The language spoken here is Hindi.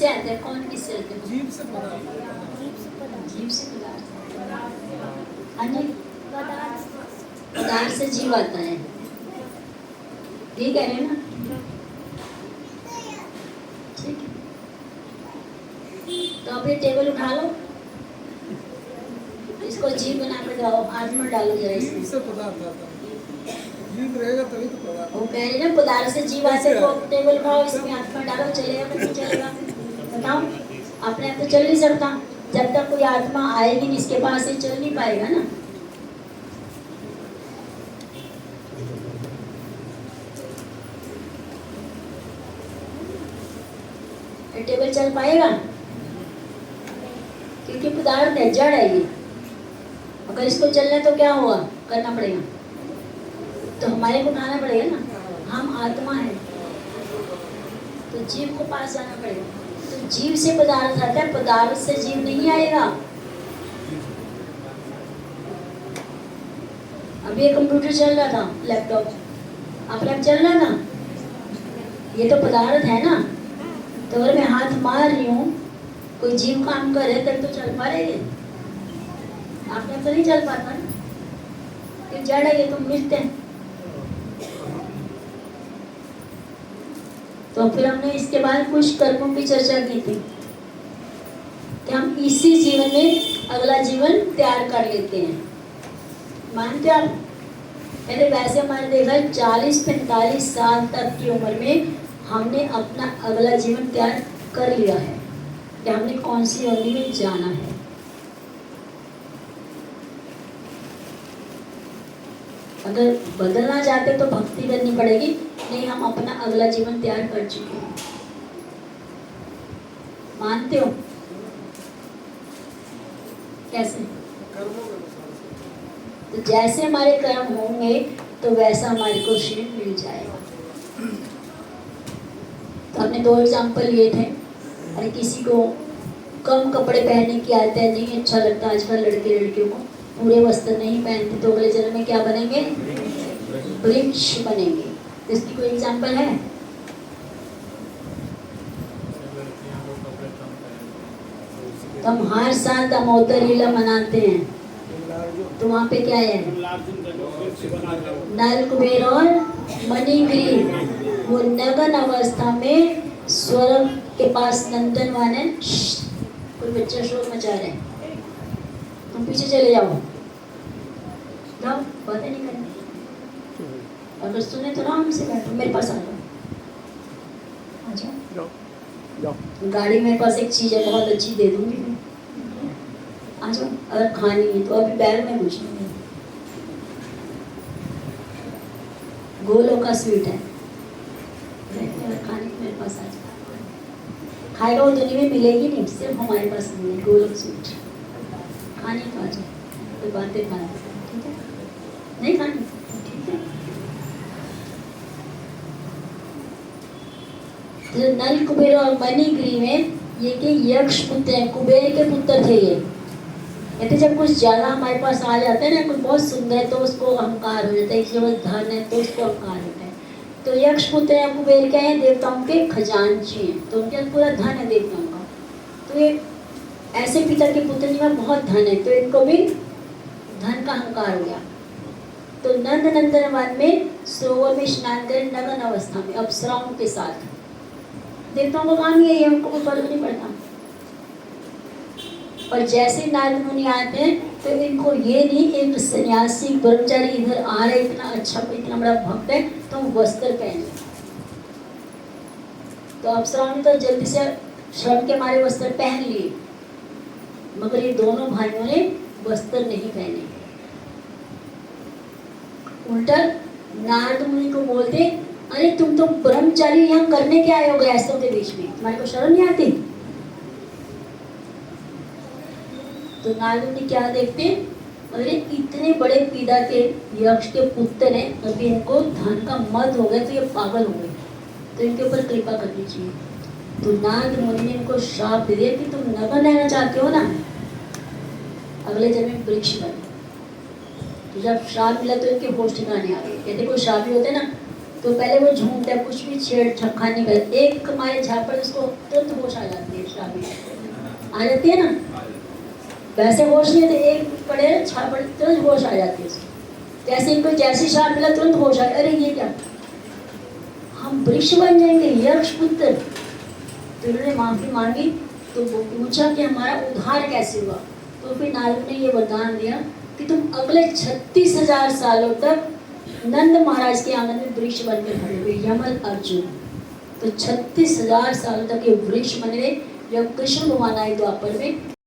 किससे आता है? कौन किससे आता है? जीव से पदार्थ। जीव से पदार्थ। अन्य पदार्थ से जीव आता है, ये कह रहे हैं ना? ठीक है, तो अब ये टेबल उठा लो, इसको जीव बना के जाओ, आत्मा डालो जरा इसमें। जीव से पदार्थ आता है, जीव रहेगा तभी तो पदार्थ। वो कह रहे ना पदार्थ से जीव आते, तो टेबल उठाओ, इसमें आत्मा डालो, चलेगा कि नहीं चलेगा? बताओ, अपने आप तो चल नहीं सकता, जब तक कोई आत्मा आएगी नहीं इसके पास, ये चल नहीं पाएगा ना। टेबल चल पाएगा? क्योंकि पदार्थ है, जड़ है ये। अगर इसको चलना तो क्या होगा, करना पड़ेगा, तो हमारे को उठाना पड़ेगा ना। हम आत्मा है, तो जीव को पास जाना पड़ेगा। तो जीव से पदार्थ आता है, पदार्थ से जीव नहीं आएगा। अभी ये कंप्यूटर चल रहा था, लैपटॉप अपने आप चल रहा था, ये तो पदार्थ है ना। तो अगर मैं हाथ मार रही हूँ, कोई जीव काम करे तब तो चल पा रहे, आपने तो नहीं चल पाता ना, ये जड़ है, ये तो मृत है। तो फिर हमने इसके बाद कुछ कर्मों की चर्चा की थी कि हम इसी जीवन में अगला जीवन तैयार कर लेते हैं, मानते आप? मैंने वैसे हमारे देखा 40-45 साल तक की उम्र में हमने अपना अगला जीवन तैयार कर लिया है कि हमने कौन सी योनि में जाना है। अगर बदलना चाहते तो भक्ति करनी पड़ेगी, नहीं हम अपना अगला जीवन तैयार कर चुके हैं, मानते हो? कैसे? तो जैसे हमारे कर्म होंगे तो वैसा हमारे को शरीर मिल जाएगा। तो हमने 2 एग्जाम्पल लिए थे। अरे किसी को कम कपड़े पहनने की आदत है, नहीं अच्छा लगता आजकल लड़के लड़कियों को, पूरे वस्त्र नहीं पहनते, तो अगले जन्म में क्या बनेंगे? वृक्ष बनेंगे। तो इसकी कोई एग्जाम्पल है? तो हम हर साल दामोदर लीला मनाते हैं, तो वहाँ पे क्या है? नल कुबेर और मणिग्रीव, वो नगन अवस्था में स्वर्ग के पास नंदन वन है। कोई बच्चा शोर मचा रहा है, तुम पीछे चले जाओ, जाओ, बातें नहीं करनी। अगर सुने तो ना हमसे बैठो, मेरे पास आ जाओ। गाड़ी मेरे पास एक चीज है बहुत अच्छी, दे दूंगी, आ जाओ। अगर खानी है तो अभी बैग में कुछ नहीं है, गोलों का स्वीट है, खाने को मेरे पास आ जाओ। खाएगा वो दुनिया में मिलेगी नहीं, सिर्फ हमारे पास मिलेगी गोलोक स्वीट। खाने को आ जाओ, कोई बातें खाने, ठीक है? नहीं खानी, ठीक है? तो नल कुबेर और मणिग्रीव में ये कि यक्ष पुत्र हैं, कुबेर के पुत्र थे ये। कहते जब कुछ ज्यादा हमारे पास आ जाता है ना, कुछ बहुत सुंदर है तो उसको अहंकार हो जाता है, इसके बाद धन है तो उसको अहंकार होता है। तो यक्ष पुत्र या कुबेर क्या है? देवताओं के खजांची हैं, तो उनके पास पूरा धन है देवताओं का। तो ये ऐसे पिता के पुत्र में बहुत धन है, तो इनको भी धन का अहंकार हो गया। तो नंद नंदन वन में सरोवर में स्नान करें नगन अवस्था में अप्सराओं के साथ। देवताओं का काम यही है, उनको कोई फर्क नहीं पड़ता। और जैसे नारद मुनि आते हैं तो इनको ये नहीं, एक सन्यासी ब्रह्मचारी इधर आ रहे, इतना अच्छा इतना बड़ा भक्त है, तो वस्त्र पहने। तो अप्सराओं ने तो जल्दी से श्रम के मारे वस्त्र पहन लिए, मगर ये दोनों भाइयों ने वस्त्र नहीं पहने। उल्टा नारद मुनि को बोलते, अरे तुम तो ब्रह्मचारी यहाँ करने क्या आए हो गृहस्थों के बीच में, तुम्हारे को शर्म नहीं आती? तो नारद मुनि क्या देखते, अरे इतने बड़े पिता के यक्ष के पुत्र हैं, अभी इनको धन का मद हो गया तो ये पागल हो गए, तो इनके ऊपर कृपा करनी चाहिए। तो नारद मुनि ने इनको श्राप दे दिया कि तुम नगर रहना चाहते हो ना, अगले जन्म में वृक्ष बने। तो जब श्राप मिला तो इनके होश ठिकाने आ गए। कहते कोई श्राप होते ना तो पहले वो झूमते, कुछ भी छेड़ छक्का नहीं करते, एक मारे झापड़ उसको तुरंत होश आ जाती है, आ जाती है ना, वैसे होश नहीं है तो एक पड़े छाप पड़े तुरंत होश आ जाती है उसको। जैसे इनको जैसे शाप मिला तुरंत होश आ, अरे ये क्या, हम वृक्ष बन जाएंगे, यक्ष पुत्र। तो इन्होंने माफी मांगी, तो वो पूछा कि हमारा उद्धार कैसे हुआ। तो फिर नारद ने ये वरदान दिया कि तुम अगले 36,000 सालों तक नंद महाराज के आंगन में वृक्ष बन के खड़े हुए, यमल अर्जुन। तो 36,000 सालों तक ये वृक्ष बने रहे। जब कृष्ण भगवान आए द्वापर में